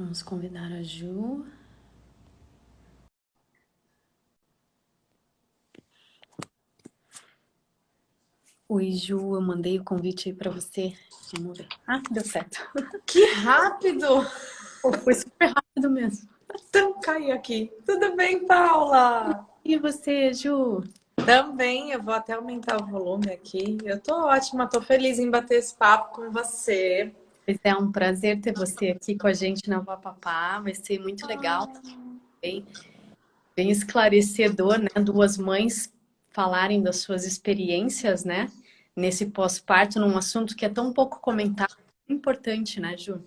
Vamos convidar a Ju. Oi, Ju, eu mandei o convite aí para você. Vamos ver. Ah, deu certo. Que rápido! Pô, foi super rápido mesmo. Então caiu aqui. Tudo bem, Paula? E você, Ju? Também, eu vou até aumentar o volume aqui. Eu tô ótima, tô feliz em bater esse papo com você. Pois é um prazer ter você aqui com a gente na Vapapá. Vai ser muito legal, bem, bem esclarecedor, né? Duas mães falarem das suas experiências, né? Nesse pós-parto, num assunto que é tão pouco comentado, importante, né, Ju?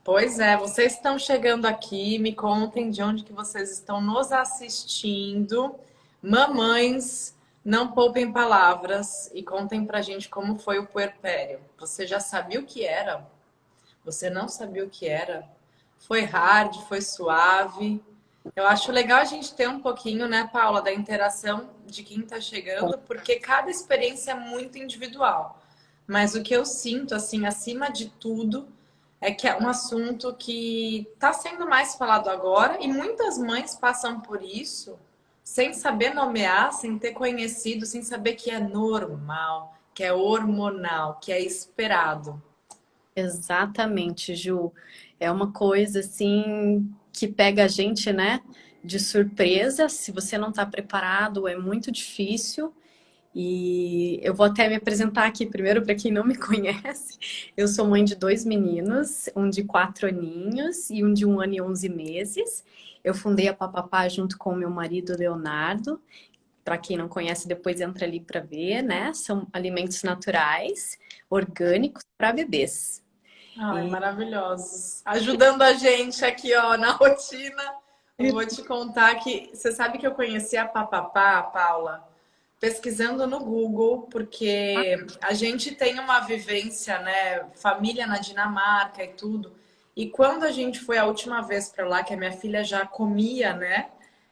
Pois é, vocês estão chegando aqui, me contem de onde que vocês estão nos assistindo. Mamães, não poupem palavras e contem pra gente como foi o puerpério. Você já sabia o que era? Você não sabia o que era? Foi hard, foi suave? Eu acho legal a gente ter um pouquinho, né, Paula, da interação de quem está chegando, porque cada experiência é muito individual. Mas o que eu sinto, assim, acima de tudo, é que é um assunto que está sendo mais falado agora e muitas mães passam por isso sem saber nomear, sem ter conhecido, sem saber que é normal, que é hormonal, que é esperado. Exatamente, Ju. É uma coisa assim que pega a gente, né, de surpresa. Se você não está preparado, é muito difícil. E eu vou até me apresentar aqui primeiro para quem não me conhece. Eu sou mãe de dois meninos, um de 4 aninhos e um de 1 ano e 11 meses. Eu fundei a Papapá junto com o meu marido Leonardo. Para quem não conhece, depois entra ali para ver, né? São alimentos naturais, orgânicos para bebês. Ai, E maravilhosos. Ajudando a gente aqui, ó, na rotina. Eu vou te contar que você sabe que eu conheci a Papapá, Paula, pesquisando no Google, porque a gente tem uma vivência, né, família na Dinamarca e tudo. E quando a gente foi a última vez para lá, que a minha filha já comia, né?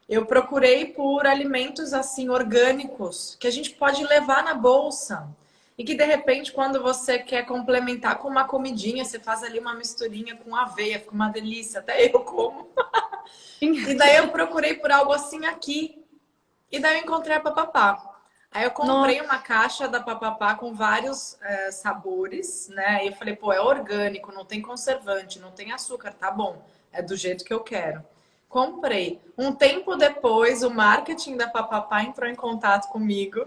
Eu procurei por alimentos assim orgânicos que a gente pode levar na bolsa. E que de repente, quando você quer complementar com uma comidinha, você faz ali uma misturinha com aveia, fica uma delícia, até eu como. E daí eu procurei por algo assim aqui. E daí eu encontrei a Papapá. Aí eu nossa, comprei uma caixa da Papapá com vários sabores, né? E eu falei, pô, é orgânico, não tem conservante, não tem açúcar, tá bom. É do jeito que eu quero. Comprei. Um tempo depois, o marketing da Papapá entrou em contato comigo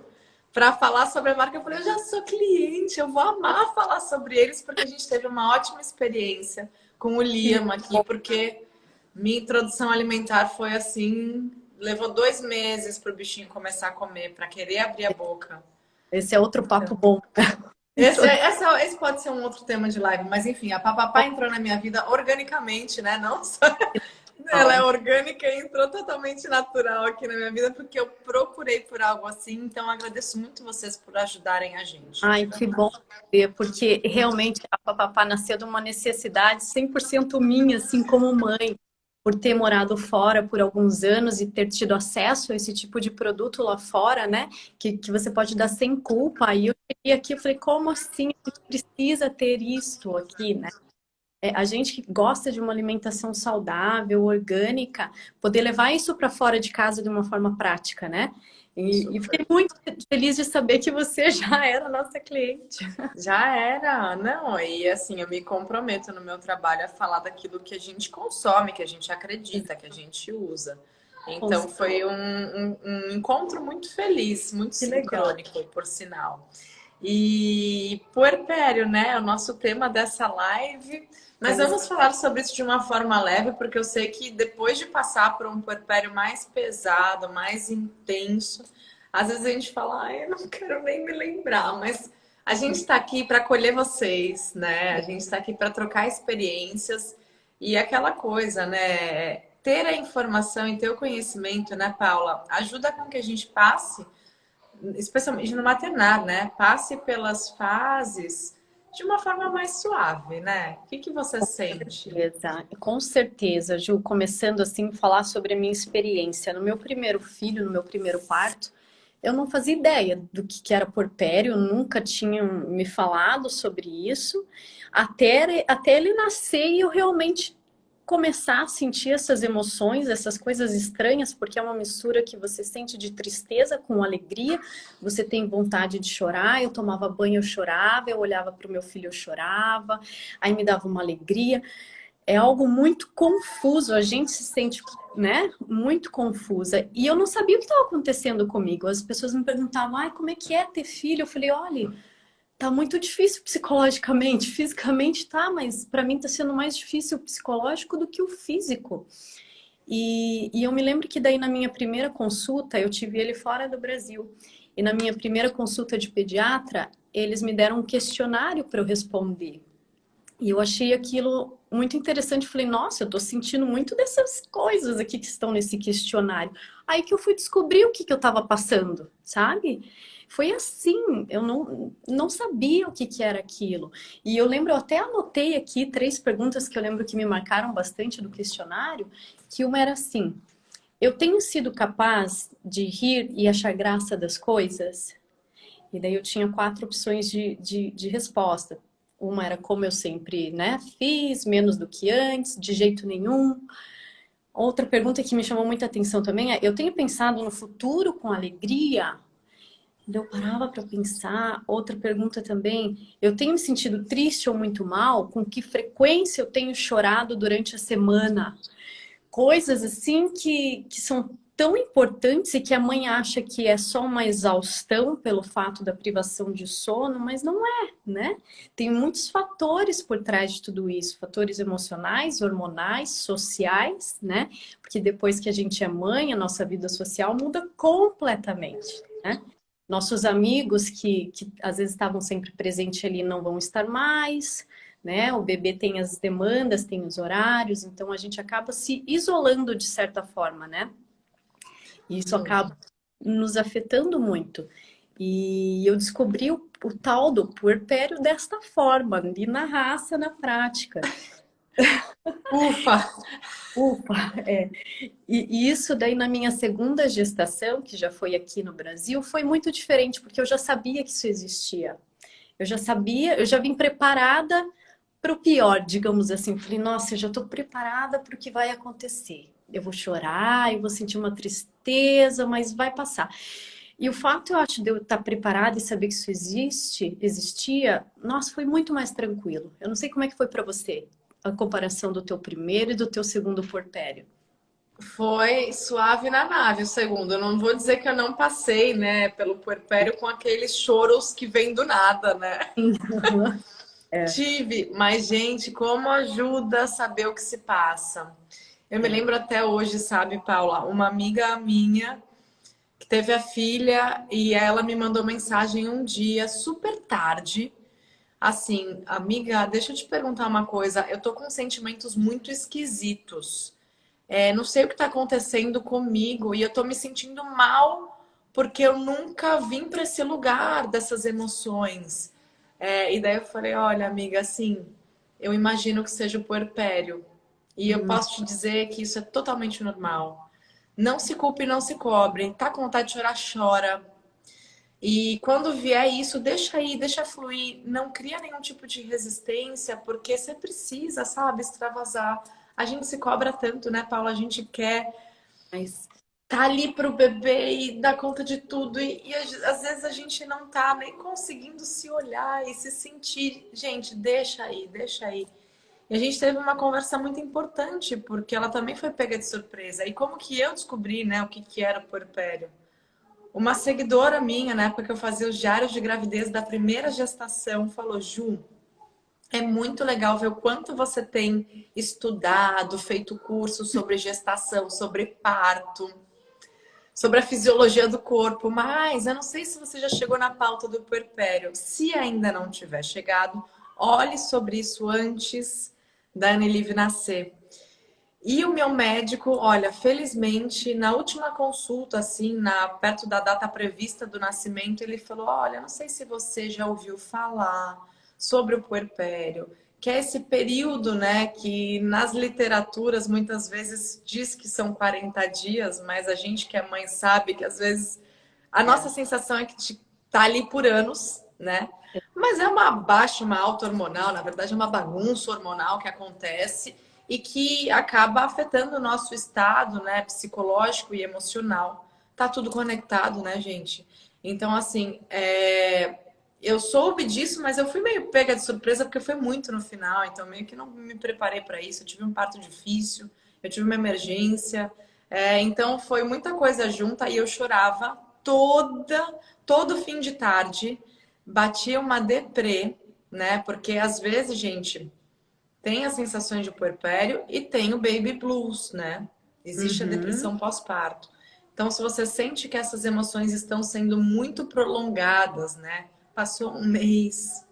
para falar sobre a marca. Eu falei, eu já sou cliente, eu vou amar falar sobre eles, porque a gente teve uma ótima experiência com o que Liam aqui, porque minha introdução alimentar foi assim, levou 2 meses para o bichinho começar a comer, para querer abrir a boca. esse é outro papo Então, bom. esse pode ser um outro tema de live, mas enfim, a Papapá entrou na minha vida organicamente, né? Não só ela é orgânica e entrou totalmente natural aqui na minha vida, porque eu procurei por algo assim, então agradeço muito vocês por ajudarem a gente. Ai, que bom ver, porque realmente a Papapá nasceu de uma necessidade 100% minha, assim como mãe, por ter morado fora por alguns anos e ter tido acesso a esse tipo de produto lá fora, né? Que você pode dar sem culpa. Aí eu cheguei aqui e falei, como assim? A gente precisa ter isso aqui, né? A gente que gosta de uma alimentação saudável, orgânica, poder levar isso para fora de casa de uma forma prática, né? E fiquei Super. muito feliz de saber que você já era nossa cliente. Já era, não, e assim, eu me comprometo no meu trabalho a falar daquilo que a gente consome, que a gente acredita, que a gente usa. Então foi um encontro muito feliz, muito Que legal. sincrônico, por sinal. E puerpério, né? É o nosso tema dessa live. Mas vamos falar sobre isso de uma forma leve, porque eu sei que depois de passar por um puerpério mais pesado, mais intenso, às vezes a gente fala, ai, eu não quero nem me lembrar, mas a gente está aqui para acolher vocês, né? A gente está aqui para trocar experiências e aquela coisa, né? Ter a informação e ter o conhecimento, né, Paula, ajuda com que a gente passe, especialmente no maternar, né? Passe pelas fases de uma forma mais suave, né? O que você sente? Com certeza, Ju, começando assim, falar sobre a minha experiência. No meu primeiro filho, no meu primeiro parto, eu não fazia ideia do que era porpério, nunca tinham me falado sobre isso, até ele nascer e eu realmente começar a sentir essas emoções, essas coisas estranhas, porque é uma mistura que você sente de tristeza com alegria, você tem vontade de chorar, eu tomava banho, eu chorava, eu olhava para o meu filho, eu chorava, aí me dava uma alegria. É algo muito confuso, a gente se sente, né, muito confusa. E eu não sabia o que estava acontecendo comigo. As pessoas me perguntavam, ai, como é que é ter filho? Eu falei, olha, tá muito difícil psicologicamente, fisicamente tá, mas para mim tá sendo mais difícil o psicológico do que o físico. E eu me lembro que daí na minha primeira consulta, eu tive ele fora do Brasil, e na minha primeira consulta de pediatra, eles me deram um questionário para eu responder. E eu achei aquilo muito interessante. Falei, nossa, eu tô sentindo muito dessas coisas aqui que estão nesse questionário. Aí que eu fui descobrir o que eu tava passando, sabe? Foi assim, eu não sabia o que era aquilo. E eu lembro, eu até anotei aqui 3 perguntas que eu lembro que me marcaram bastante do questionário, que uma era assim, eu tenho sido capaz de rir e achar graça das coisas? E daí eu tinha 4 opções de resposta. Uma era como eu sempre, né, fiz, menos do que antes, de jeito nenhum. Outra pergunta que me chamou muita atenção também é, eu tenho pensado no futuro com alegria? Eu parava para pensar. Outra pergunta também, eu tenho me sentido triste ou muito mal? Com que frequência eu tenho chorado durante a semana? Coisas assim que são tão importantes e que a mãe acha que é só uma exaustão pelo fato da privação de sono, mas não é, né? Tem muitos fatores por trás de tudo isso, fatores emocionais, hormonais, sociais, né? Porque depois que a gente é mãe, a nossa vida social muda completamente, né? Nossos amigos que às vezes estavam sempre presentes ali não vão estar mais, né? O bebê tem as demandas, tem os horários, então a gente acaba se isolando de certa forma, né? E isso acaba nos afetando muito. E eu descobri o tal do puerpério desta forma, ali na raça, na prática. Ufa! Ufa, é. E isso daí na minha segunda gestação, que já foi aqui no Brasil, foi muito diferente, porque eu já sabia que isso existia. Eu já sabia, eu já vim preparada para o pior, digamos assim. Falei, nossa, eu já estou preparada para o que vai acontecer. Eu vou chorar, eu vou sentir uma tristeza, mas vai passar. E o fato, eu acho, de eu estar preparada e saber que isso existia, nossa, foi muito mais tranquilo. Eu não sei como é que foi para você, a comparação do teu primeiro e do teu segundo porpério. Foi suave na nave o segundo. Eu não vou dizer que eu não passei, né, pelo puerpério com aqueles choros que vêm do nada, né? É, Tive, mas gente, como ajuda a saber o que se passa. Eu me é. lembro até hoje, sabe, Paula, uma amiga minha que teve a filha e ela me mandou mensagem um dia super tarde. Assim, amiga, deixa eu te perguntar uma coisa. Eu tô com sentimentos muito esquisitos. Não sei o que está acontecendo comigo e eu tô me sentindo mal porque eu nunca vim para esse lugar dessas emoções. E daí eu falei, olha, amiga, assim, eu imagino que seja o puerpério. E eu Hum, posso te dizer que isso é totalmente normal. Não se culpe, não se cobre. Tá com vontade de chorar, chora. E quando vier isso, deixa aí, deixa fluir. Não cria nenhum tipo de resistência, porque você precisa, sabe, extravasar. A gente se cobra tanto, né, Paula? A gente quer mas tá ali pro bebê e dar conta de tudo. E às vezes a gente não tá nem conseguindo se olhar e se sentir. Gente, deixa aí, deixa aí. E a gente teve uma conversa muito importante, porque ela também foi pega de surpresa. E como que eu descobri, né, o que que era o puerpério? Uma seguidora minha, na época que eu fazia os diários de gravidez da primeira gestação, falou: Ju, é muito legal ver o quanto você tem estudado, feito curso sobre gestação, sobre parto, sobre a fisiologia do corpo, mas eu não sei se você já chegou na pauta do puerpério. Se ainda não tiver chegado, olhe sobre isso antes da Annelise nascer. E o meu médico, olha, felizmente, na última consulta, assim, perto da data prevista do nascimento, ele falou: olha, não sei se você já ouviu falar sobre o puerpério, que é esse período, né, que nas literaturas muitas vezes diz que são 40 dias, mas a gente que é mãe sabe que às vezes a é, nossa sensação é que tá ali por anos, né? Mas é uma baixa, uma alta hormonal, na verdade é uma bagunça hormonal que acontece e que acaba afetando o nosso estado, né, psicológico e emocional. Tá tudo conectado, né, gente? Então, assim, eu soube disso, mas eu fui meio pega de surpresa porque foi muito no final, então meio que não me preparei para isso. Eu tive um parto difícil, eu tive uma emergência, então foi muita coisa junta e eu chorava todo fim de tarde, batia uma deprê, né? Porque às vezes, gente, tem as sensações de puerpério e tem o baby blues, né? Existe a Uhum. depressão pós-parto. Então, se você sente que essas emoções estão sendo muito prolongadas, né? Passou um mês,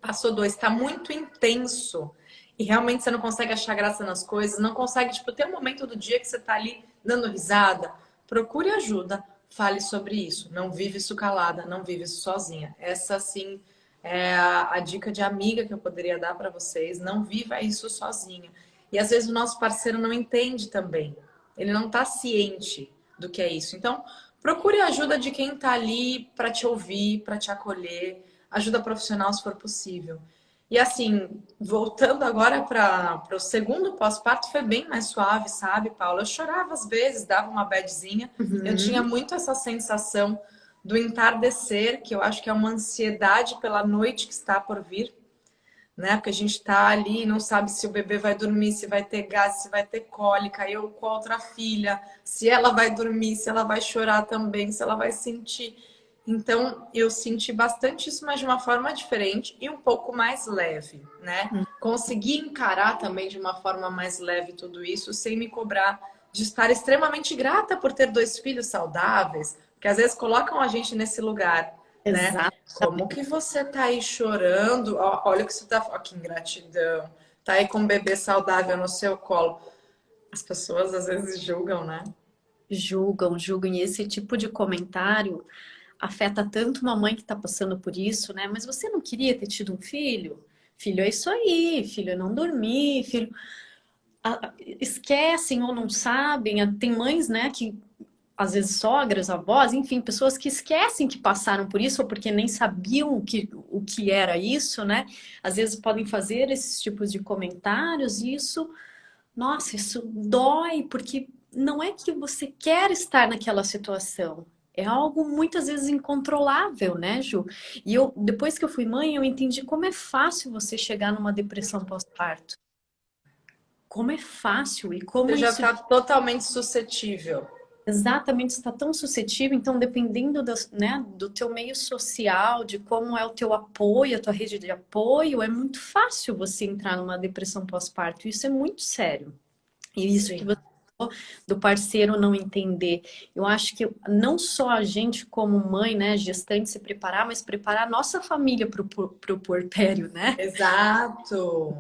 passou dois, está muito intenso e realmente você não consegue achar graça nas coisas, não consegue, tipo, ter um momento do dia que você tá ali dando risada, procure ajuda, fale sobre isso, não vive isso calada, não vive isso sozinha. Essa, sim, é a dica de amiga que eu poderia dar para vocês, não viva isso sozinha. E às vezes o nosso parceiro não entende também, ele não está ciente do que é isso. Então, procure a ajuda de quem está ali para te ouvir, para te acolher, ajuda profissional se for possível. E assim, voltando agora para o segundo pós-parto, foi bem mais suave, sabe, Paula? Eu chorava às vezes, dava uma badzinha. Eu tinha Uhum. muito essa sensação do entardecer, que eu acho que é uma ansiedade pela noite que está por vir, né? Porque a gente tá ali e não sabe se o bebê vai dormir, se vai ter gás, se vai ter cólica, eu com a outra filha, se ela vai dormir, se ela vai chorar também, se ela vai sentir. Então, eu senti bastante isso, mas de uma forma diferente e um pouco mais leve, né? Consegui encarar também de uma forma mais leve tudo isso, sem me cobrar de estar extremamente grata por ter dois filhos saudáveis, porque às vezes colocam a gente nesse lugar, né? Como Exatamente. que você tá aí chorando? Olha o que você tá. Ó, que ingratidão. Tá aí com um bebê saudável no seu colo. As pessoas às vezes julgam, né? Julgam, julgam. E esse tipo de comentário afeta tanto uma mãe que está passando por isso, né? Mas você não queria ter tido um filho? Filho é isso aí, filho é não dormir, filho. Esquecem ou não sabem. Tem mães, né, que às vezes sogras, avós, enfim, pessoas que esquecem que passaram por isso ou porque nem sabiam o que era isso, né? Às vezes podem fazer esses tipos de comentários e isso, nossa, isso dói, porque não é que você quer estar naquela situação. É algo muitas vezes incontrolável, né, Ju? E eu, depois que eu fui mãe, eu entendi como é fácil você chegar numa depressão pós-parto. Como é fácil e como Você já isso tá totalmente suscetível. exatamente está tão suscetível, então dependendo né, do teu meio social, de como é o teu apoio, a tua rede de apoio, é muito fácil você entrar numa depressão pós-parto. Isso é muito sério. E isso que Sim. você falou do parceiro não entender. Eu acho que não só a gente como mãe, né, gestante se preparar, mas preparar a nossa família para o puerpério, né? Exato.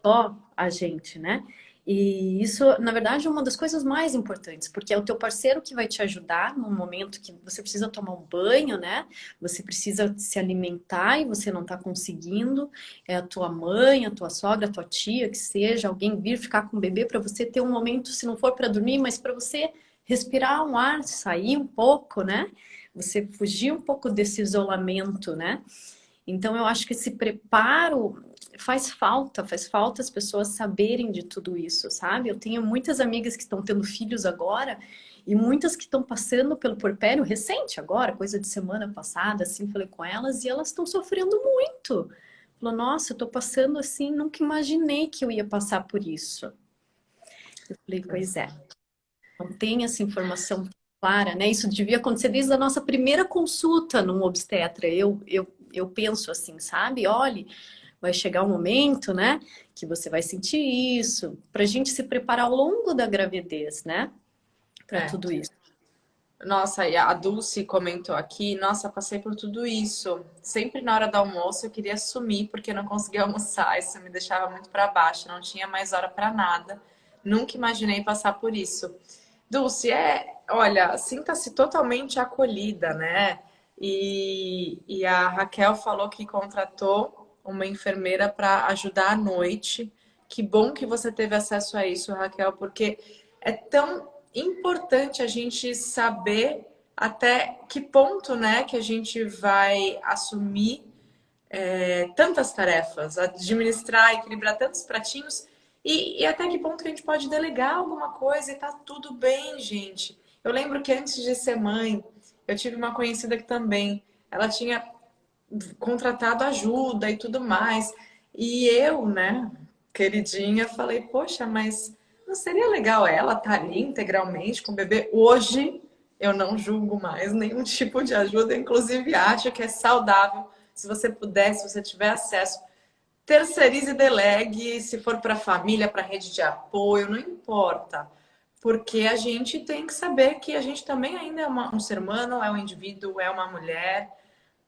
Só a gente, né? E isso, na verdade, é uma das coisas mais importantes, porque é o teu parceiro que vai te ajudar no momento que você precisa tomar um banho, né? Você precisa se alimentar e você não está conseguindo. É a tua mãe, a tua sogra, a tua tia, que seja, alguém vir ficar com o bebê para você ter um momento, se não for para dormir, mas para você respirar um ar, sair um pouco, né? Você fugir um pouco desse isolamento, né? Então, eu acho que esse preparo faz falta as pessoas saberem de tudo isso, sabe? Eu tenho muitas amigas que estão tendo filhos agora e muitas que estão passando pelo puerpério recente agora, coisa de semana passada, assim, falei com elas e elas estão sofrendo muito. Falou, nossa, eu tô passando assim, nunca imaginei que eu ia passar por isso. Eu falei, pois é, não tem essa informação clara, né? Isso devia acontecer desde a nossa primeira consulta num obstetra. Eu penso assim, sabe? Olhe, vai chegar um momento, né, que você vai sentir isso, para a gente se preparar ao longo da gravidez, né, para É. tudo isso. Nossa, e a Dulce comentou aqui, nossa, passei por tudo isso. Sempre na hora do almoço eu queria sumir porque não conseguia almoçar, isso me deixava muito para baixo, não tinha mais hora para nada. Nunca imaginei passar por isso. Dulce, olha, sinta-se totalmente acolhida, né? E a Raquel falou que contratou uma enfermeira para ajudar à noite. Que bom que você teve acesso a isso, Raquel, porque é tão importante a gente saber até que ponto, né, que a gente vai assumir tantas tarefas, administrar, equilibrar tantos pratinhos E até que ponto que a gente pode delegar alguma coisa e tá tudo bem, gente. Eu lembro que antes de ser mãe, eu tive uma conhecida que também, ela tinha contratado ajuda e tudo mais. E eu, né, queridinha, falei, poxa, mas não seria legal ela estar ali integralmente com o bebê? Hoje eu não julgo mais nenhum tipo de ajuda, inclusive acho que é saudável, se você puder, se você tiver acesso, terceirize e delegue, se for para a família, para a rede de apoio, não importa. Porque a gente tem que saber que a gente também ainda é um ser humano, é um indivíduo, é uma mulher.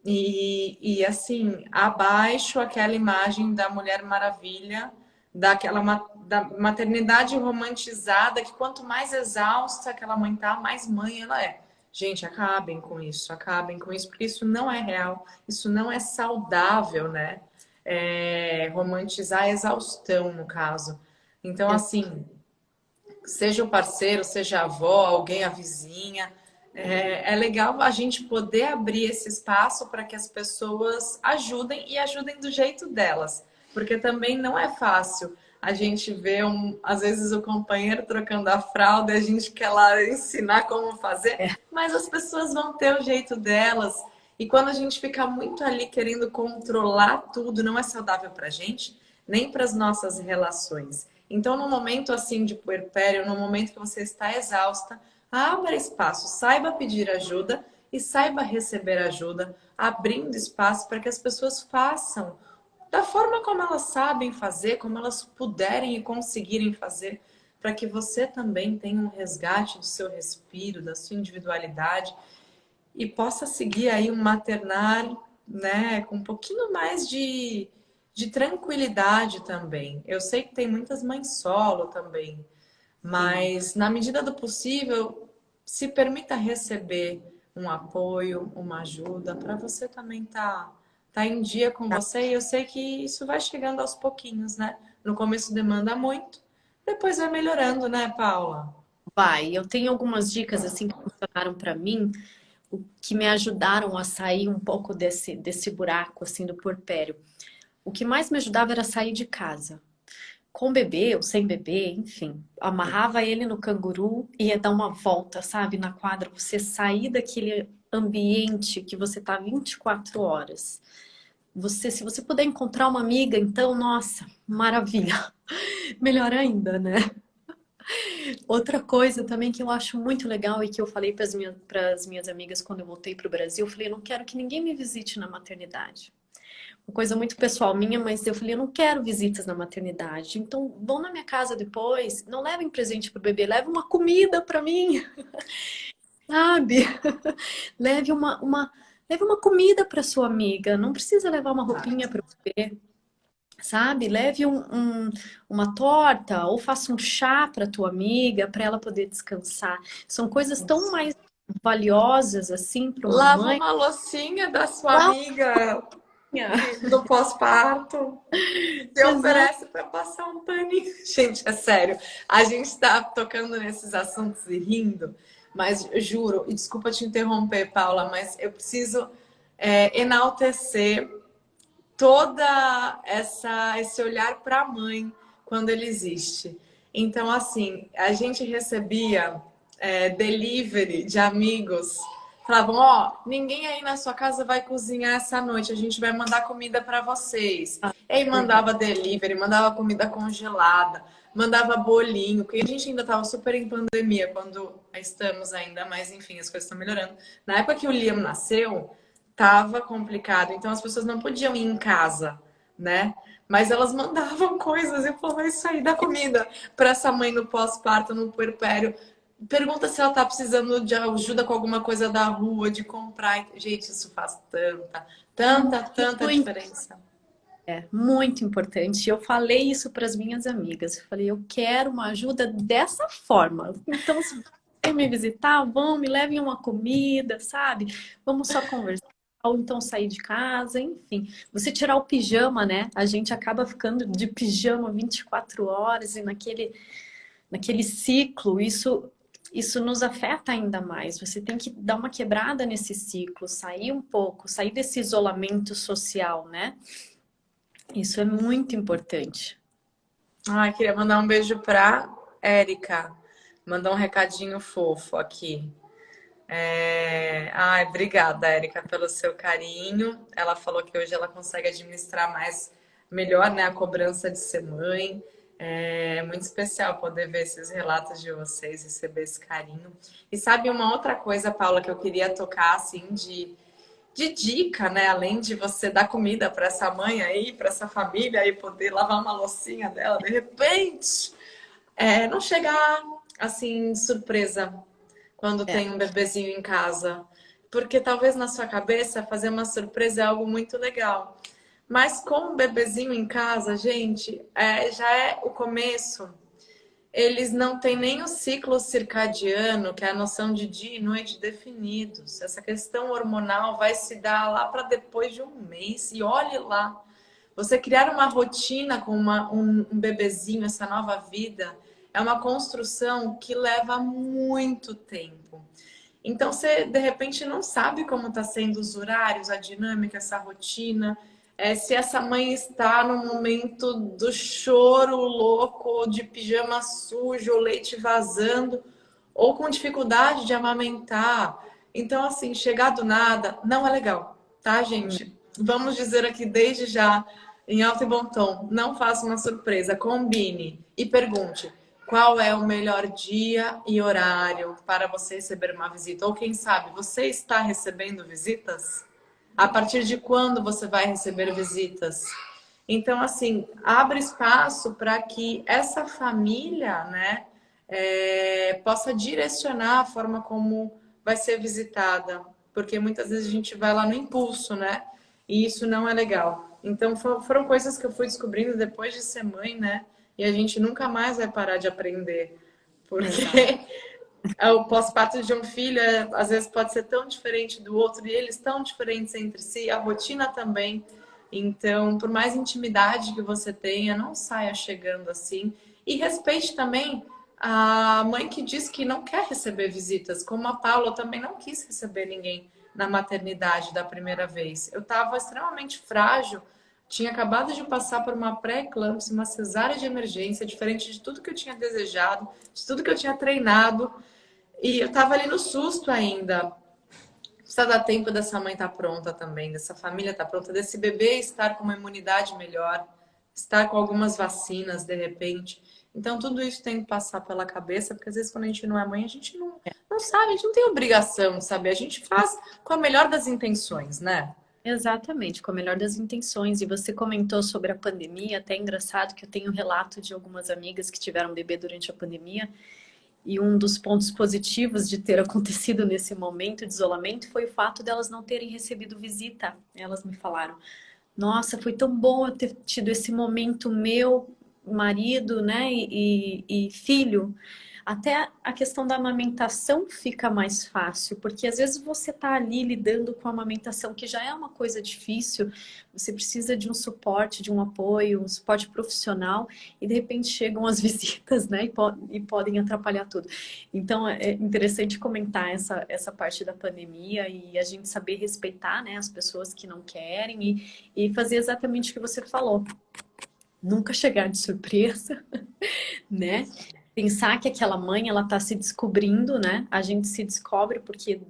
E assim, abaixo aquela imagem da Mulher Maravilha, da maternidade romantizada, que quanto mais exausta aquela mãe tá, mais mãe ela é. Gente, acabem com isso, porque isso não é real, isso não é saudável, né? Romantizar a exaustão, no caso. Então, assim, seja o parceiro, seja a avó, alguém, a vizinha. É legal a gente poder abrir esse espaço para que as pessoas ajudem e ajudem do jeito delas, porque também não é fácil. A gente vê, às vezes, o companheiro trocando a fralda e a gente quer lá ensinar como fazer, É, mas as pessoas vão ter o jeito delas. E quando a gente fica muito ali querendo controlar tudo, não é saudável para a gente, nem para as nossas relações. Então, no momento assim de puerpério, no momento que você está exausta, abra espaço, saiba pedir ajuda e saiba receber ajuda, abrindo espaço para que as pessoas façam da forma como elas sabem fazer, como elas puderem e conseguirem fazer, para que você também tenha um resgate do seu respiro, da sua individualidade e possa seguir aí um maternar, né, com um pouquinho mais de tranquilidade também. Eu sei que tem muitas mães solo também, sim. mas na medida do possível, se permita receber um apoio, uma ajuda, para você também tá em dia com você. E eu sei que isso vai chegando aos pouquinhos, né? No começo demanda muito, depois vai melhorando, né, Paula? Vai, eu tenho algumas dicas assim que funcionaram para mim, que me ajudaram a sair um pouco desse buraco assim do puerpério. O que mais me ajudava era sair de casa. Com bebê ou sem bebê, enfim. Amarrava ele no canguru e ia dar uma volta, sabe, na quadra. Você sair daquele ambiente que você tá 24 horas. Se você puder encontrar uma amiga, então, nossa, maravilha. Melhor ainda, né? Outra coisa também que eu acho muito legal e que eu falei para as minhas amigas quando eu voltei para o Brasil, eu falei, eu não quero que ninguém me visite na maternidade. Uma coisa muito pessoal minha, mas eu falei, eu não quero visitas na maternidade. Então, vão na minha casa depois, não levem presente pro bebê, leve uma comida para mim, sabe? Leve leve uma comida para sua amiga, não precisa levar uma roupinha para o bebê, sabe? Leve uma torta ou faça um chá para tua amiga, para ela poder descansar. São coisas tão mais valiosas assim para uma Lava mãe. uma loucinha da sua Lá, amiga do pós-parto. Se exato. oferece para passar um paninho. Gente, é sério. A gente está tocando nesses assuntos e rindo, mas eu juro, e desculpa te interromper, Paula, mas eu preciso enaltecer toda esse olhar para a mãe quando ele existe. Então, assim, a gente recebia delivery de amigos. Falavam, ó, ninguém aí na sua casa vai cozinhar essa noite, a gente vai mandar comida para vocês. E aí mandava delivery, mandava comida congelada, mandava bolinho, porque a gente ainda estava super em pandemia quando estamos ainda, mas enfim, as coisas estão melhorando. Na época que o Liam nasceu, tava complicado, então as pessoas não podiam ir em casa, né? Mas elas mandavam coisas e falou, isso aí dá comida para essa mãe no pós-parto, no puerpério. Pergunta se ela tá precisando de ajuda com alguma coisa da rua, de comprar. Gente, isso faz tanta Muito, diferença. muito importante. Eu falei isso para as minhas amigas. Eu falei, eu quero uma ajuda dessa forma. Então, se vocês me visitar, vão, me levem uma comida, sabe? Vamos só conversar. Ou então sair de casa, enfim. Você tirar o pijama, né? A gente acaba ficando de pijama 24 horas e naquele ciclo, isso nos afeta ainda mais. Você tem que dar uma quebrada nesse ciclo, sair um pouco, sair desse isolamento social, né? Isso é muito importante. Ai, queria mandar um beijo pra Érica. Mandou um recadinho fofo aqui. Ai, obrigada, Érica, pelo seu carinho. Ela falou que hoje ela consegue administrar mais, melhor, né, a cobrança de ser mãe. É muito especial poder ver esses relatos de vocês, receber esse carinho. E sabe uma outra coisa, Paula, que eu queria tocar, assim, de dica, né? Além de você dar comida para essa mãe aí, para essa família e poder lavar uma loucinha dela, de repente, não chegar assim, surpresa quando É, tem um bebezinho em casa. Porque talvez na sua cabeça fazer uma surpresa é algo muito legal. Mas com um bebezinho em casa, gente, já é o começo. Eles não têm nem o ciclo circadiano, que é a noção de dia e noite definidos. Essa questão hormonal vai se dar lá para depois de um mês. E olhe lá, você criar uma rotina com um bebezinho, essa nova vida, é uma construção que leva muito tempo. Então você de repente não sabe como está sendo os horários, a dinâmica, essa rotina. Se essa mãe está no momento do choro louco, de pijama sujo, leite vazando, ou com dificuldade de amamentar. Então, assim, chegar do nada não é legal, tá, gente? Vamos dizer aqui desde já, em alto e bom tom, não faça uma surpresa, combine e pergunte. Qual é o melhor dia e horário para você receber uma visita? Ou quem sabe, você está recebendo visitas? A partir de quando você vai receber visitas? Então, assim, abre espaço para que essa família, né, possa direcionar a forma como vai ser visitada. Porque muitas vezes a gente vai lá no impulso, né? E isso não é legal. Então, foram coisas que eu fui descobrindo depois de ser mãe, né? E a gente nunca mais vai parar de aprender. exato. Porque o pós-parto de um filho, às vezes, pode ser tão diferente do outro, e eles tão diferentes entre si, a rotina também. Então, por mais intimidade que você tenha, não saia chegando assim. E respeite também a mãe que diz que não quer receber visitas, como a Paula, eu também não quis receber ninguém na maternidade da primeira vez. Eu estava extremamente frágil, tinha acabado de passar por uma pré-eclâmpsia, uma cesárea de emergência, diferente de tudo que eu tinha desejado, de tudo que eu tinha treinado. E eu tava ali no susto ainda. Precisa dar tempo dessa mãe estar pronta também, dessa família estar pronta, desse bebê estar com uma imunidade melhor, estar com algumas vacinas de repente. Então, tudo isso tem que passar pela cabeça, porque às vezes quando a gente não é mãe, a gente não sabe, a gente não tem obrigação de saber, a gente faz com a melhor das intenções, né? Exatamente, com a melhor das intenções. E você comentou sobre a pandemia, até é engraçado que eu tenho relato de algumas amigas que tiveram bebê durante a pandemia. E um dos pontos positivos de ter acontecido nesse momento de isolamento foi o fato delas não terem recebido visita. Elas me falaram: nossa, foi tão bom eu ter tido esse momento meu, marido, né, e filho. Até a questão da amamentação fica mais fácil, porque às vezes você está ali lidando com a amamentação, que já é uma coisa difícil, você precisa de um suporte, de um apoio, um suporte profissional, e de repente chegam as visitas, né, e podem atrapalhar tudo. Então é interessante comentar essa parte da pandemia e a gente saber respeitar, né, as pessoas que não querem e fazer exatamente o que você falou. Nunca chegar de surpresa, né? Pensar que aquela mãe, ela tá se descobrindo, né? A gente se descobre porque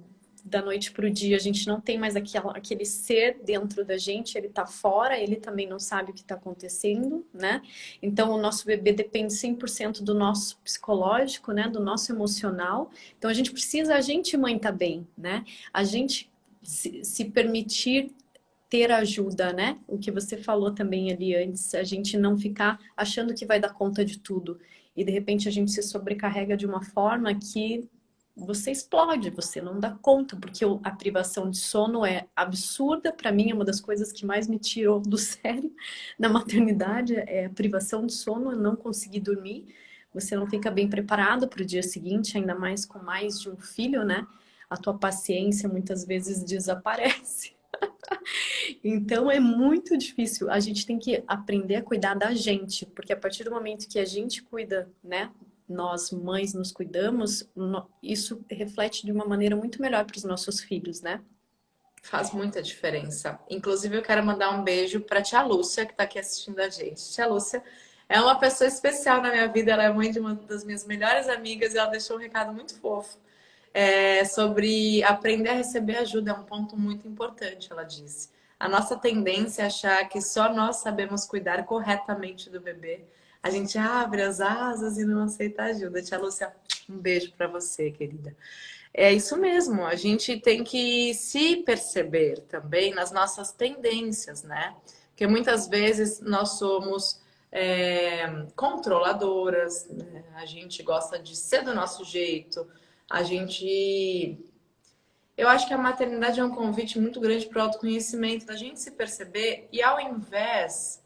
da noite para o dia a gente não tem mais aquele ser dentro da gente, ele tá fora, ele também não sabe o que está acontecendo, né? Então o nosso bebê depende 100% do nosso psicológico, né? Do nosso emocional. Então a gente precisa, a gente mãe tá bem, né? A gente se permitir ter ajuda, né? O que você falou também ali antes, a gente não ficar achando que vai dar conta de tudo. E de repente a gente se sobrecarrega de uma forma que você explode, você não dá conta, porque a privação de sono é absurda. Para mim, é uma das coisas que mais me tirou do sério na maternidade, é a privação de sono, eu não conseguir dormir. Você não fica bem preparado para o dia seguinte, ainda mais com mais de um filho, né? A tua paciência muitas vezes desaparece. Então é muito difícil. A gente tem que aprender a cuidar da gente, porque a partir do momento que a gente cuida, né? Nós mães nos cuidamos, isso reflete de uma maneira muito melhor para os nossos filhos, né? Faz muita diferença. Inclusive, eu quero mandar um beijo para tia Lúcia, que está aqui assistindo a gente. Tia Lúcia É uma pessoa especial na minha vida, ela é mãe de uma das minhas melhores amigas e ela deixou um recado muito fofo. Sobre aprender a receber ajuda, é um ponto muito importante, ela disse. A nossa tendência é achar que só nós sabemos cuidar corretamente do bebê. A gente abre as asas e não aceita ajuda. Tia Lúcia, um beijo para você, querida. É isso mesmo, a gente tem que se perceber também nas nossas tendências, né? Porque muitas vezes nós somos controladoras, né? A gente gosta de ser do nosso jeito, a gente. Eu acho que a maternidade é um convite muito grande para o autoconhecimento, da gente se perceber e ao invés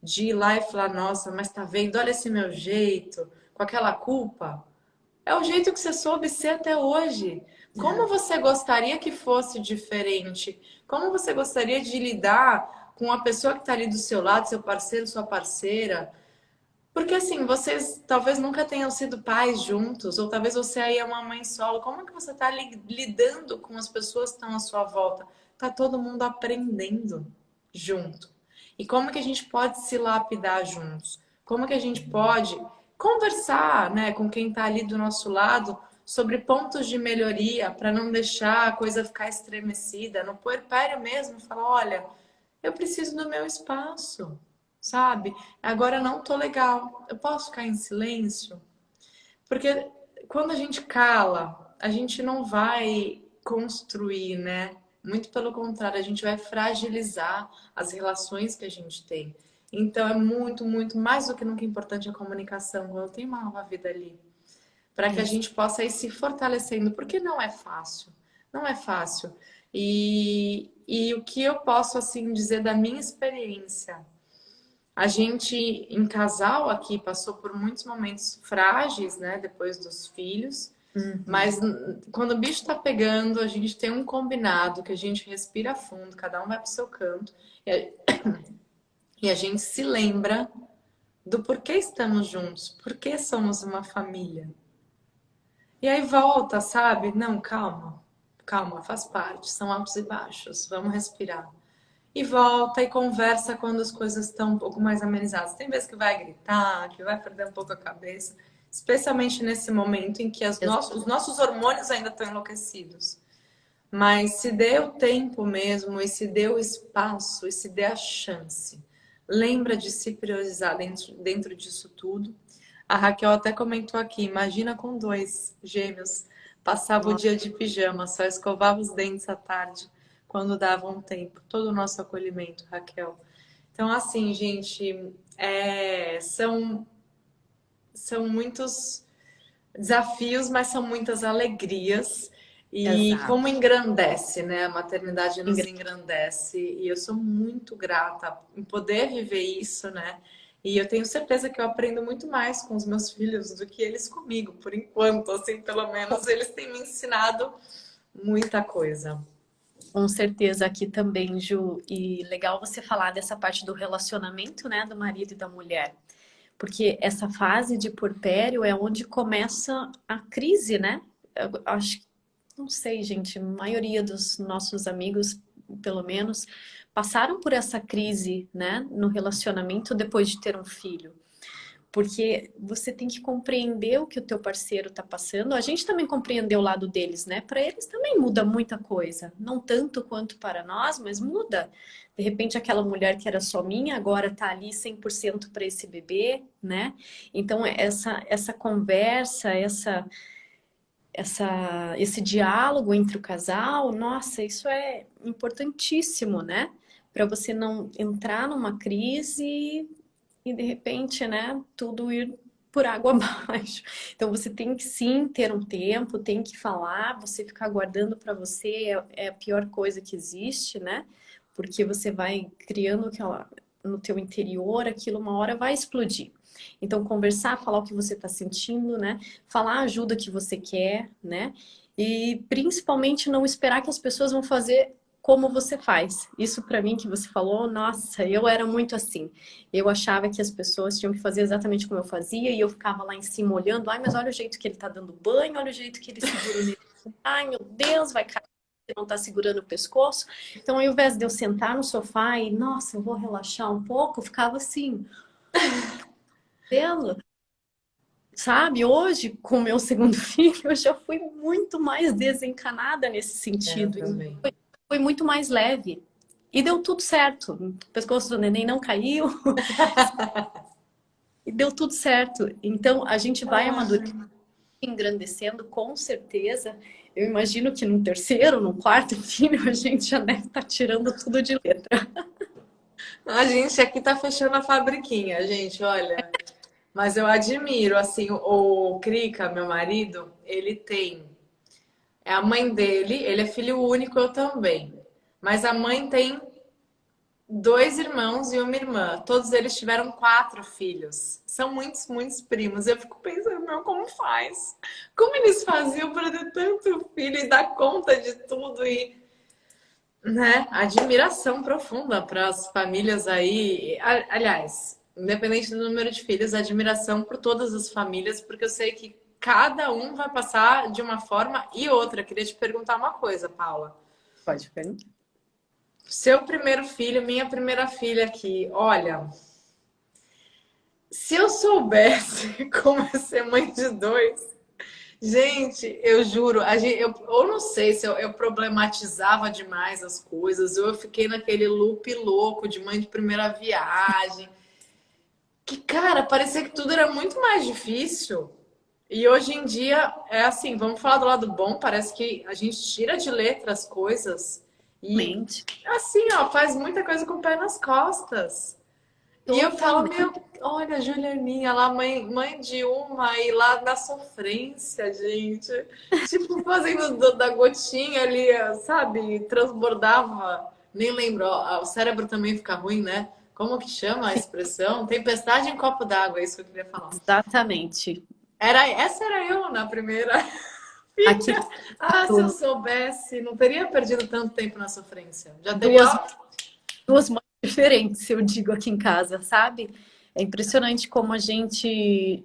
de ir lá e falar, nossa, mas tá vendo, olha esse meu jeito, com aquela culpa. É o jeito que você soube ser até hoje. Como você gostaria que fosse diferente? Como você gostaria de lidar com a pessoa que está ali do seu lado, seu parceiro, sua parceira? Porque assim, vocês talvez nunca tenham sido pais juntos, ou talvez você aí é uma mãe solo. Como é que você está lidando com as pessoas que estão à sua volta? Tá todo mundo aprendendo junto. E como que a gente pode se lapidar juntos? Como que a gente pode conversar, né, com quem está ali do nosso lado sobre pontos de melhoria para não deixar a coisa ficar estremecida? No puerpério mesmo, falar, olha, eu preciso do meu espaço, sabe? Agora eu não tô legal. Eu posso ficar em silêncio? Porque quando a gente cala, a gente não vai construir, né? Muito pelo contrário, a gente vai fragilizar as relações que a gente tem. Então é muito, muito mais do que nunca importante a comunicação quando tem uma nova vida ali. Para que a Isso. gente possa ir se fortalecendo, porque não é fácil. Não é fácil. E o que eu posso assim dizer da minha experiência? A gente, em casal aqui, passou por muitos momentos frágeis, né, depois dos filhos, Uhum. mas quando o bicho tá pegando, a gente tem um combinado que a gente respira fundo, cada um vai pro seu canto, e a gente se lembra do porquê estamos juntos, porquê somos uma família. E aí volta, sabe? Não, calma, calma, faz parte, são altos e baixos, vamos respirar. E volta e conversa quando as coisas estão um pouco mais amenizadas. Tem vezes que vai gritar, que vai perder um pouco a cabeça, especialmente nesse momento em que os nossos hormônios ainda estão enlouquecidos. Mas se dê o tempo mesmo, e se dê o espaço, e se dê a chance. Lembra de se priorizar dentro disso tudo. A Raquel até comentou aqui, imagina com dois gêmeos. Passava o dia de pijama, só escovava os dentes à tarde, quando dava um tempo. Todo o nosso acolhimento, Raquel. Então, assim, gente, são muitos desafios, mas são muitas alegrias. E como Exato. engrandece, né? A maternidade nos engrandece. E eu sou muito grata em poder viver isso, né? E eu tenho certeza que eu aprendo muito mais com os meus filhos do que eles comigo, por enquanto, assim, pelo menos eles têm me ensinado muita coisa. Com certeza aqui também, Ju. E legal você falar dessa parte do relacionamento, né, do marido e da mulher. Porque essa fase de puerpério é onde começa a crise, né? Eu acho, não sei, gente, a maioria dos nossos amigos, pelo menos, passaram por essa crise, né, no relacionamento depois de ter um filho. Porque você tem que compreender o que o teu parceiro está passando. A gente também compreendeu o lado deles, né? Para eles também muda muita coisa. Não tanto quanto para nós, mas muda. De repente, aquela mulher que era só minha, agora está ali 100% para esse bebê, né? Então, essa conversa, esse diálogo entre o casal, nossa, isso é importantíssimo, né? Para você não entrar numa crise e de repente, né, tudo ir por água abaixo. Então você tem que sim ter um tempo, tem que falar, você ficar guardando para você é a pior coisa que existe, né? Porque você vai criando aquela no teu interior, aquilo uma hora vai explodir. Então conversar, falar o que você está sentindo, né? Falar a ajuda que você quer, né? E principalmente não esperar que as pessoas vão fazer como você faz. Isso para mim que você falou, nossa, eu era muito assim. Eu achava que as pessoas tinham que fazer exatamente como eu fazia e eu ficava lá em cima olhando, ai, mas olha o jeito que ele tá dando banho, olha o jeito que ele segura o neném. Ai, meu Deus, vai cair, ele não tá segurando o pescoço. Então, ao invés de eu sentar no sofá e, nossa, eu vou relaxar um pouco, eu ficava assim, Pelo, sabe, hoje, com o meu segundo filho, eu já fui muito mais desencanada nesse É, eu sentido. também. Foi muito mais leve. E deu tudo certo. O pescoço do neném não caiu e deu tudo certo. Então, a gente vai amadurecendo, engrandecendo, com certeza. Eu imagino que no terceiro, no quarto filho, a gente já deve estar tirando tudo de letra. A gente aqui tá fechando a fabriquinha, gente, olha. Mas eu admiro, assim, o Krika, meu marido, ele tem. É a mãe dele, ele é filho único, eu também. Mas a mãe tem dois irmãos e uma irmã. Todos eles tiveram quatro filhos. São muitos, muitos primos. Eu fico pensando, meu, como faz? Como eles faziam para ter tanto filho e dar conta de tudo? E, né, admiração profunda para as famílias aí. Aliás, independente do número de filhos, admiração por todas as famílias, porque eu sei que cada um vai passar de uma forma e outra. Queria te perguntar uma coisa, Paula. Pode perguntar. Seu primeiro filho, minha primeira filha aqui, olha, se eu soubesse como é ser mãe de dois, gente, eu juro, eu não sei se eu problematizava demais as coisas, ou eu fiquei naquele loop louco de mãe de primeira viagem, que, cara, parecia que tudo era muito mais difícil. E hoje em dia é assim, vamos falar do lado bom, parece que a gente tira de letra as coisas e Mente. assim, ó, faz muita coisa com o pé nas costas. E eu falo, Totalmente. meu, olha, a Julianinha lá, mãe de uma, e lá na sofrência, gente. Tipo, fazendo da gotinha ali, sabe? Transbordava. Nem lembro, ó, o cérebro também fica ruim, né? Como que chama a expressão? Tempestade em copo d'água, é isso que eu queria falar. Exatamente. Essa era eu na primeira Aqui, filha. Ah, se eu soubesse, não teria perdido tanto tempo na sofrência. Já teria, duas ó, duas mães diferentes, eu digo aqui em casa, sabe? É impressionante como a gente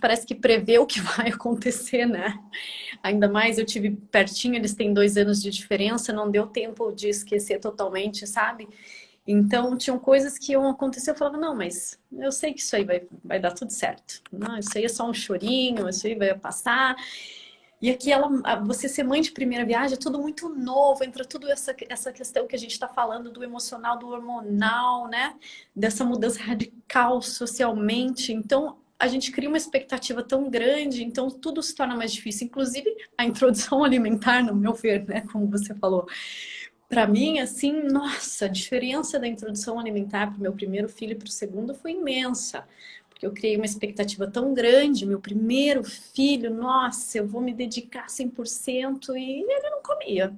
parece que prevê o que vai acontecer, né? Ainda mais eu tive pertinho, eles têm 2 anos de diferença, não deu tempo de esquecer totalmente, sabe? Então tinham coisas que iam acontecer, eu falava, não, mas eu sei que isso aí vai dar tudo certo. Não, isso aí é só um chorinho, isso aí vai passar. E aqui você ser mãe de primeira viagem é tudo muito novo, entra tudo essa questão que a gente está falando do emocional, do hormonal, né? Dessa mudança radical socialmente. Então, a gente cria uma expectativa tão grande, então tudo se torna mais difícil, inclusive a introdução alimentar, no meu ver, né? Como você falou. Para mim, assim, nossa, a diferença da introdução alimentar para o meu primeiro filho e para o segundo foi imensa. Porque eu criei uma expectativa tão grande, meu primeiro filho, nossa, eu vou me dedicar 100% e ele não comia.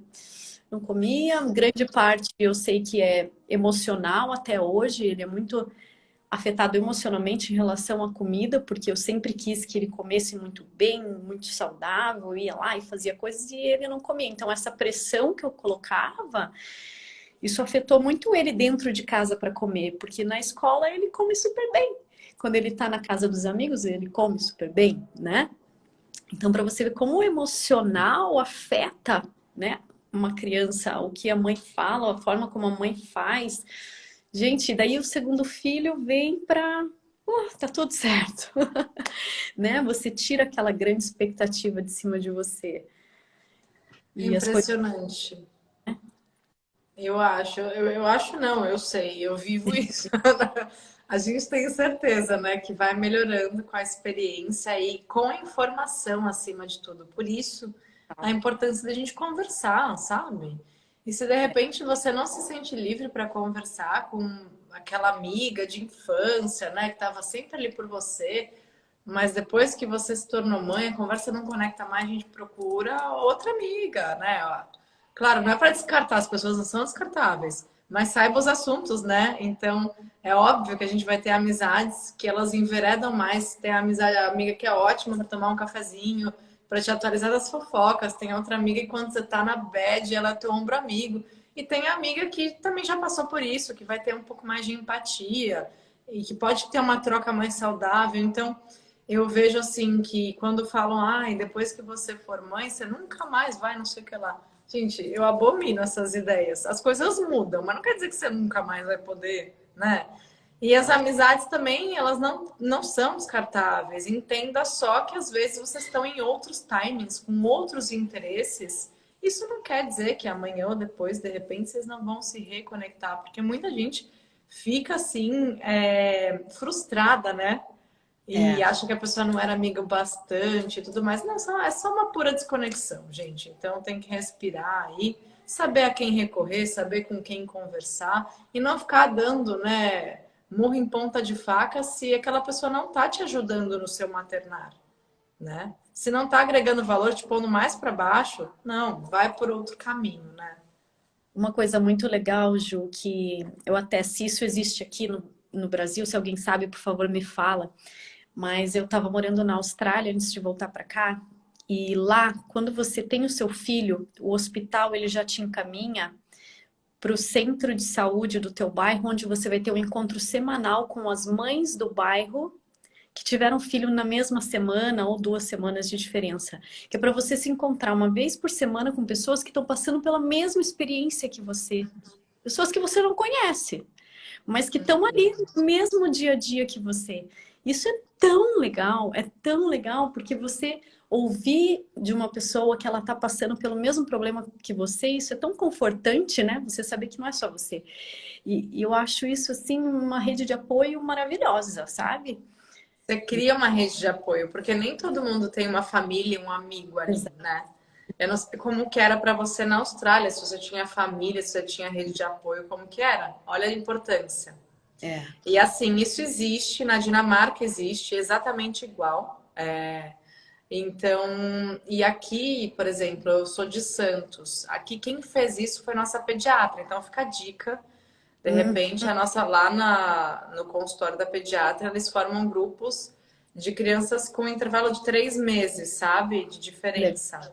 Não comia, grande parte eu sei que é emocional até hoje, ele é muito afetado emocionalmente em relação à comida, porque eu sempre quis que ele comesse muito bem, muito saudável, ia lá e fazia coisas e ele não comia. Então, essa pressão que eu colocava, isso afetou muito ele dentro de casa para comer, porque na escola ele come super bem. Quando ele está na casa dos amigos, ele come super bem, né? Então, para você ver como o emocional afeta, né, uma criança, o que a mãe fala, a forma como a mãe faz. Gente, daí o segundo filho vem para, tá tudo certo, né? Você tira aquela grande expectativa de cima de você é e as coisas. impressionante. Eu acho, eu acho não, eu sei, eu vivo isso. A gente tem certeza, né, que vai melhorando com a experiência e com a informação acima de tudo. Por isso, a importância da gente conversar, sabe? E se de repente você não se sente livre para conversar com aquela amiga de infância, né, que estava sempre ali por você, mas depois que você se tornou mãe, a conversa não conecta mais, a gente procura outra amiga, né? Claro, não é para descartar, as pessoas não são descartáveis, mas saiba os assuntos, né? Então, é óbvio que a gente vai ter amizades que elas enveredam mais. Tem a amizade, a amiga que é ótima para tomar um cafezinho, para te atualizar das fofocas. Tem outra amiga que quando você tá na bad, ela é teu ombro amigo. E tem a amiga que também já passou por isso, que vai ter um pouco mais de empatia e que pode ter uma troca mais saudável. Então, eu vejo assim que quando falam, ai, depois que você for mãe, você nunca mais vai, não sei o que lá. Gente, eu abomino essas ideias. As coisas mudam, mas não quer dizer que você nunca mais vai poder, né? E as amizades também, elas não são descartáveis. Entenda só que às vezes vocês estão em outros timings, com outros interesses. Isso não quer dizer que amanhã ou depois, de repente, vocês não vão se reconectar, porque muita gente fica assim, frustrada, né? E É. acha que a pessoa não era amiga o bastante e tudo mais. Não, é só uma pura desconexão, gente. Então tem que respirar aí, saber a quem recorrer, saber com quem conversar e não ficar dando, né, murro em ponta de faca se aquela pessoa não tá te ajudando no seu maternar, né? Se não tá agregando valor, te pondo mais para baixo, não, vai por outro caminho, né? Uma coisa muito legal, Ju, que eu até, se isso existe aqui no Brasil, se alguém sabe, por favor, me fala. Mas eu estava morando na Austrália antes de voltar para cá. E lá, quando você tem o seu filho, o hospital ele já te encaminha para o centro de saúde do teu bairro, onde você vai ter um encontro semanal com as mães do bairro que tiveram filho na mesma semana ou 2 semanas de diferença. Que é para você se encontrar uma vez por semana com pessoas que estão passando pela mesma experiência que você. Pessoas que você não conhece, mas que estão ali no mesmo dia a dia que você. Isso é tão legal, porque você ouvir de uma pessoa que ela está passando pelo mesmo problema que você, isso é tão confortante, né? Você saber que não é só você. E eu acho isso, assim, uma rede de apoio maravilhosa, sabe? Você cria uma rede de apoio, porque nem todo mundo tem uma família, um amigo ali, né? Eu não sei como que era para você na Austrália, se você tinha família, se você tinha rede de apoio, como que era? Olha a importância. É. E assim, isso existe, na Dinamarca existe exatamente igual. Então, e aqui, por exemplo, eu sou de Santos. Aqui quem fez isso foi nossa pediatra. Então fica a dica. De Hum, repente, a nossa no consultório da pediatra, eles formam grupos de crianças com intervalo de 3 meses, sabe? De legal. diferença.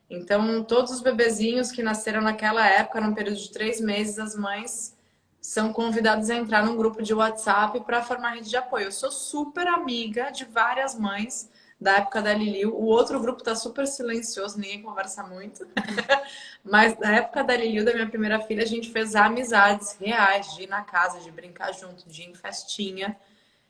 Então, todos os bebezinhos que nasceram naquela época, num período de 3 meses, as mães são convidadas a entrar num grupo de WhatsApp para formar rede de apoio. Eu sou super amiga de várias mães da época da Liliu. O outro grupo tá super silencioso, ninguém conversa muito. Mas na época da Liliu, da minha primeira filha, a gente fez amizades reais, de ir na casa, de brincar junto, de ir em festinha.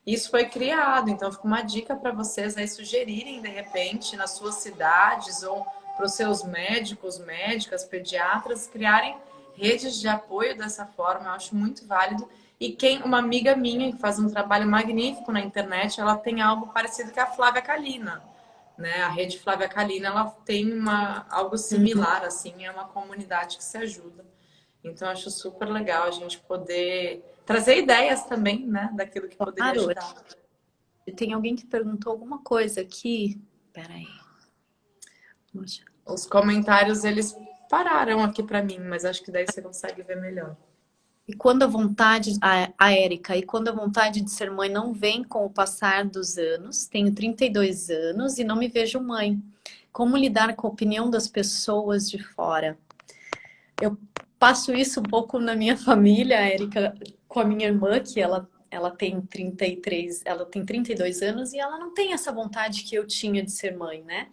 Isso foi criado, então fica uma dica para vocês aí sugerirem de repente nas suas cidades ou para os seus médicos, médicas, pediatras criarem redes de apoio dessa forma. Eu acho muito válido. E uma amiga minha que faz um trabalho magnífico na internet, ela tem algo parecido com a Flávia Kalina, né? A rede Flávia Kalina, ela tem algo Uhum. similar assim, é uma comunidade que se ajuda. Então, acho super legal a gente poder trazer ideias também, né, daquilo que poderia Claro, ajudar. tem alguém que perguntou alguma coisa aqui. Peraí. Poxa. Os comentários, eles pararam aqui para mim, mas acho que daí você consegue ver melhor. E quando a vontade, a Érica, e quando a vontade de ser mãe não vem com o passar dos anos, tenho 32 anos e não me vejo mãe. Como lidar com a opinião das pessoas de fora? Eu passo isso um pouco na minha família, Érica, com a minha irmã, que ela tem 33, ela tem 32 anos e ela não tem essa vontade que eu tinha de ser mãe, né?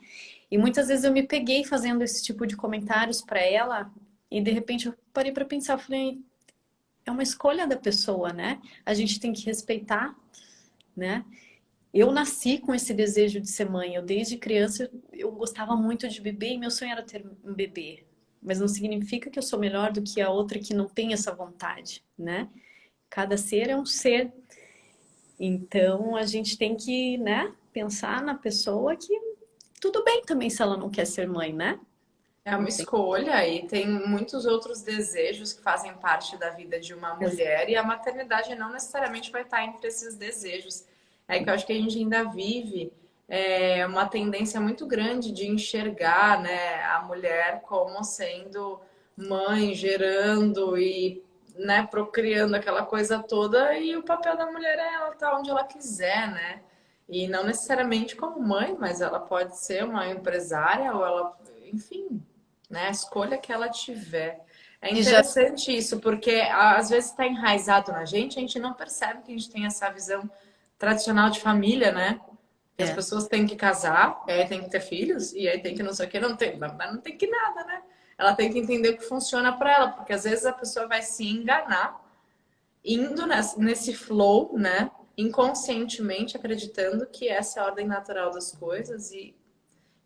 E muitas vezes eu me peguei fazendo esse tipo de comentários para ela e de repente eu parei para pensar, eu falei, é uma escolha da pessoa, né? A gente tem que respeitar, né? Eu nasci com esse desejo de ser mãe. Eu desde criança eu gostava muito de bebê e meu sonho era ter um bebê. Mas não significa que eu sou melhor do que a outra que não tem essa vontade, né? Cada ser é um ser. Então a gente tem que, né, pensar na pessoa que tudo bem também se ela não quer ser mãe, né? É uma Não tem. escolha e tem muitos outros desejos que fazem parte da vida de uma mulher e a maternidade não necessariamente vai estar entre esses desejos. É que eu acho que a gente ainda vive uma tendência muito grande de enxergar, né, a mulher como sendo mãe, gerando e, né, procriando aquela coisa toda e o papel da mulher é ela estar onde ela quiser, né? E não necessariamente como mãe, mas ela pode ser uma empresária ou ela, enfim, né? A escolha que ela tiver. É E já interessante isso, porque às vezes está enraizado na gente, a gente não percebe que a gente tem essa visão tradicional de família, né? Que as é. pessoas têm que casar, e aí tem que ter filhos, e aí tem que não sei o que, não tem, mas não tem que nada, né? Ela tem que entender o que funciona para ela, porque às vezes a pessoa vai se enganar indo nesse flow, né? Inconscientemente acreditando que essa é a ordem natural das coisas e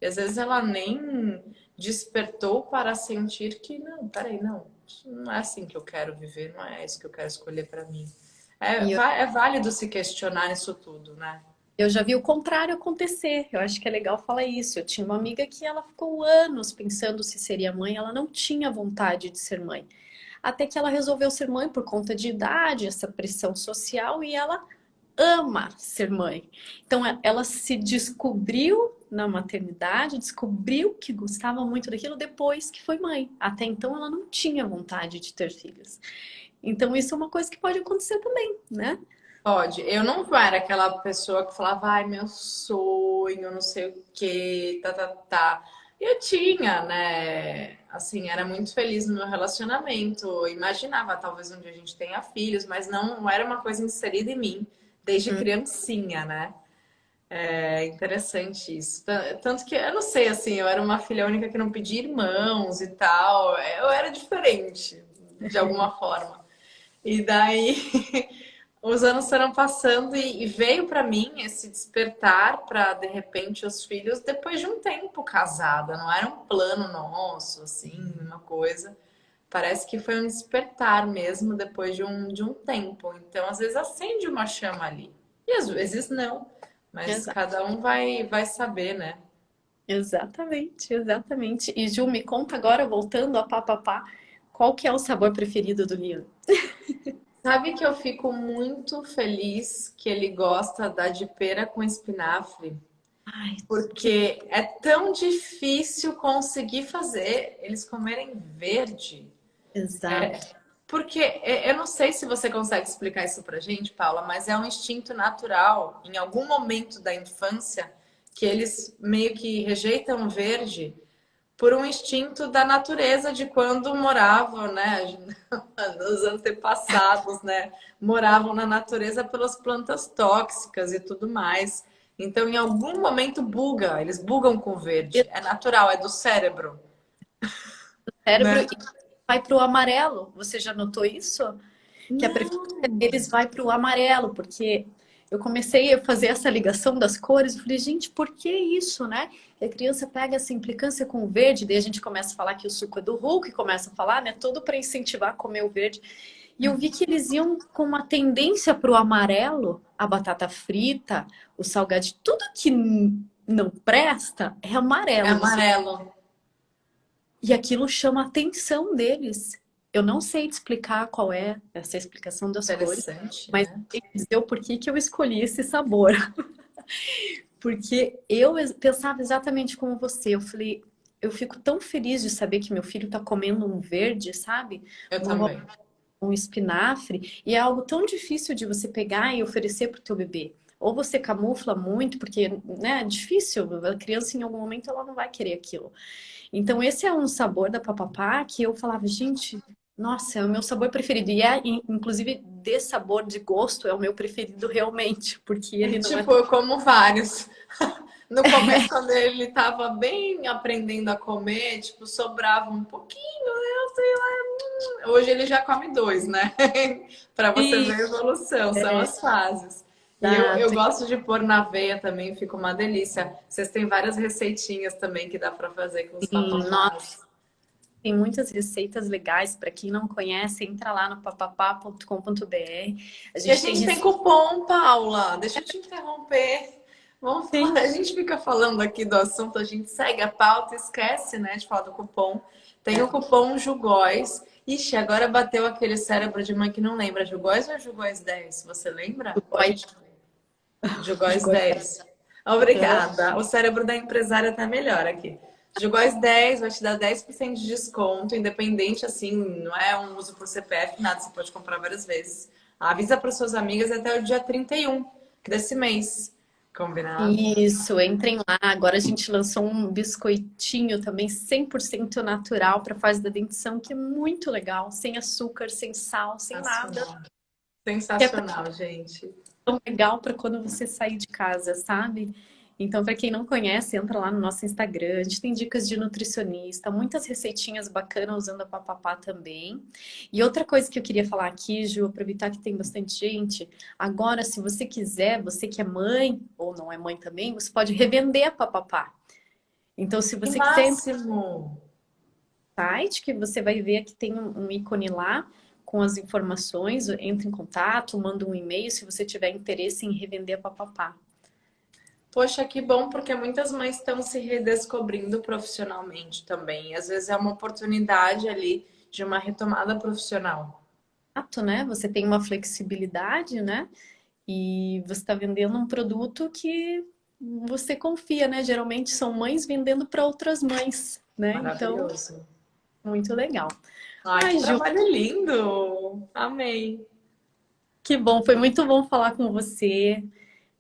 às vezes ela nem despertou para sentir que não, peraí, não, isso não é assim que eu quero viver, não é isso que eu quero escolher para mim. E É válido se questionar isso tudo, né? eu já vi o contrário acontecer. Eu acho que é legal falar isso. Eu tinha uma amiga que ela ficou anos pensando se seria mãe, ela não tinha vontade de ser mãe. Até que ela resolveu ser mãe por conta de idade, essa pressão social, e ela ama ser mãe. Então ela se descobriu na maternidade, descobriu que gostava muito daquilo depois que foi mãe. Até então ela não tinha vontade de ter filhos. Então isso é uma coisa que pode acontecer também, né? Pode. Eu não era aquela pessoa que falava, ai, meu sonho, não sei o quê, tá, tá, tá. Eu tinha, né? Assim, era muito feliz no meu relacionamento. Eu imaginava, talvez um dia a gente tenha filhos, mas não era uma coisa inserida em mim desde Hum. criancinha, né? É interessante isso. Tanto que eu não sei, assim, eu era uma filha única que não pedia irmãos e tal. Eu era diferente, de alguma forma. E daí. Os anos foram passando e veio para mim esse despertar para de repente os filhos depois de um tempo casada, não era um plano nosso, assim, uma coisa. Parece que foi um despertar mesmo depois de um tempo. Então, às vezes acende uma chama ali. E às vezes não. Mas Exato. cada um vai saber, né? Exatamente, exatamente. E Ju, me conta agora, voltando a papapá, qual que é o sabor preferido do Liam? Sabe que eu fico muito feliz que ele gosta da de pera com espinafre. Ai, que Porque é tão difícil conseguir fazer eles comerem verde. exato. Porque eu não sei se você consegue explicar isso pra gente, Paula, mas é um instinto natural, em algum momento da infância, que eles meio que rejeitam o verde por um instinto da natureza de quando moravam, né, nos antepassados, né, moravam na natureza pelas plantas tóxicas e tudo mais. Então, em algum momento buga, eles bugam com o verde. É natural, é do cérebro, Cérebro né? e vai para o amarelo. Você já notou isso? Que a preferência Não. deles vai para o amarelo, porque eu comecei a fazer essa ligação das cores, eu falei, gente, por que isso, né? E a criança pega essa implicância com o verde, daí a gente começa a falar que o suco é do Hulk, começa a falar, né? Tudo para incentivar a comer o verde. E eu vi que eles iam com uma tendência para o amarelo, a batata frita, o salgadinho, tudo que não presta é É amarelo. Você amarelo. e aquilo chama a atenção deles. Eu não sei te explicar qual é essa explicação das cores, Interessante, mas né? eu sei dizer o porquê que eu escolhi esse sabor. Porque eu pensava exatamente como você. Eu falei, eu fico tão feliz de saber que meu filho está comendo um verde, sabe? Eu Um, também. um espinafre. E é algo tão difícil de você pegar e oferecer para o teu bebê. Ou você camufla muito, porque né, é difícil. A criança, em algum momento, ela não vai querer aquilo. Então, esse é um sabor da papapá que eu falava, gente, nossa, é o meu sabor preferido. E é, inclusive, de sabor, de gosto, é o meu preferido realmente, porque ele não é Tipo, tão. eu como vários. No começo, quando ele estava bem aprendendo a comer, tipo, sobrava um pouquinho, eu sei lá. Hoje ele já come dois, né? Para você ver a evolução, são as fases. E eu Exato. gosto de pôr na aveia também, fica uma delícia. Vocês têm várias receitinhas também que dá para fazer com os E, nossa, papapás. tem muitas receitas legais. Para quem não conhece, entra lá no papapá.com.br. A E a gente tem gente tem cupom, Paula. Deixa eu te interromper. Vamos falar. A receitas. gente fica falando aqui do assunto, a gente segue a pauta e esquece, né, de falar do cupom. Tem o cupom Jugóis. Ixi, agora bateu aquele cérebro de mãe que não lembra. Jugóis ou Jugóis 10? Você lembra? Ou a gente... Jugóis 10. Obrigada. O cérebro da empresária tá melhor aqui. Jugóis 10 vai te dar 10% de desconto, independente, assim, não é um uso por CPF, nada, você pode comprar várias vezes. Avisa para suas amigas até o dia 31 desse mês. Combinado? Isso, entrem lá. Agora a gente lançou um biscoitinho também 100% natural para fase da dentição, que é muito legal, sem açúcar, sem sal, sem nada. Sensacional. Que é Sensacional, gente. tão legal para quando você sair de casa, sabe? Então, para quem não conhece, entra lá no nosso Instagram. A gente tem dicas de nutricionista, muitas receitinhas bacanas usando a Papapá também. E outra coisa que eu queria falar aqui, Ju, aproveitar que tem bastante gente. Agora, se você quiser, você que é mãe ou não é mãe também, você pode revender a Papapá. Então, se Que você quiser entrar máximo! no site, que você vai ver que tem um ícone lá com as informações, entre em contato, manda um e-mail se você tiver interesse em revender a Papapá. Poxa, que bom, porque muitas mães estão se redescobrindo profissionalmente também. Às vezes é uma oportunidade ali de uma retomada profissional. Exato, né? Você tem uma flexibilidade, né? E você está vendendo um produto que você confia, né? Geralmente são mães vendendo para outras mães, né? Então, Maravilhoso. muito legal. Ai, que Ai, Ju, trabalho lindo! Amei. que bom, foi muito bom falar com você.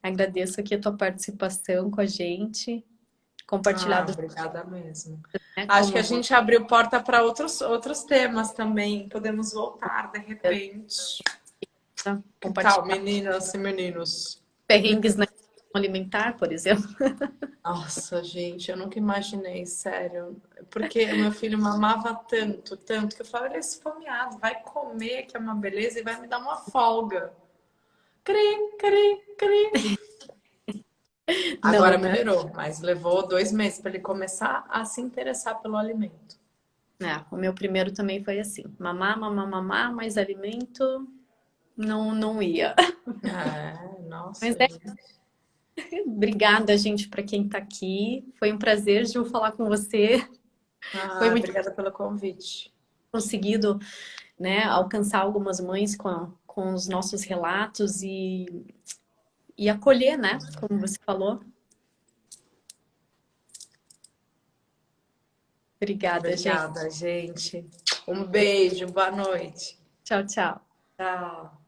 Agradeço aqui a tua participação com a gente, Ah, compartilhado, obrigada mesmo. né, Acho que como a gente abriu porta para outros temas também. Podemos voltar de repente. Que tal, compartilhar meninas e meninos? perrengues na questão alimentar, por exemplo. Nossa, gente, eu nunca imaginei, sério. Porque o meu filho mamava tanto, tanto, que eu falei, ele é esfomeado, vai comer, que é uma beleza, e vai me dar uma folga. Cri, cri, cri. Não, Agora né? melhorou, mas levou 2 meses para ele começar a se interessar pelo alimento. É, o meu primeiro também foi assim, mamar, mamar, mamar, mas alimento não ia. É, Mas nossa, é, gente. obrigada, gente, para quem está aqui. Foi um prazer, Ju, falar com você. Foi Ah, muito obrigada pelo convite. conseguido, né, alcançar algumas mães com os nossos relatos e acolher, né, como você falou. Obrigada, gente. Obrigada, gente. Um beijo, boa noite. Tchau, tchau. Tchau.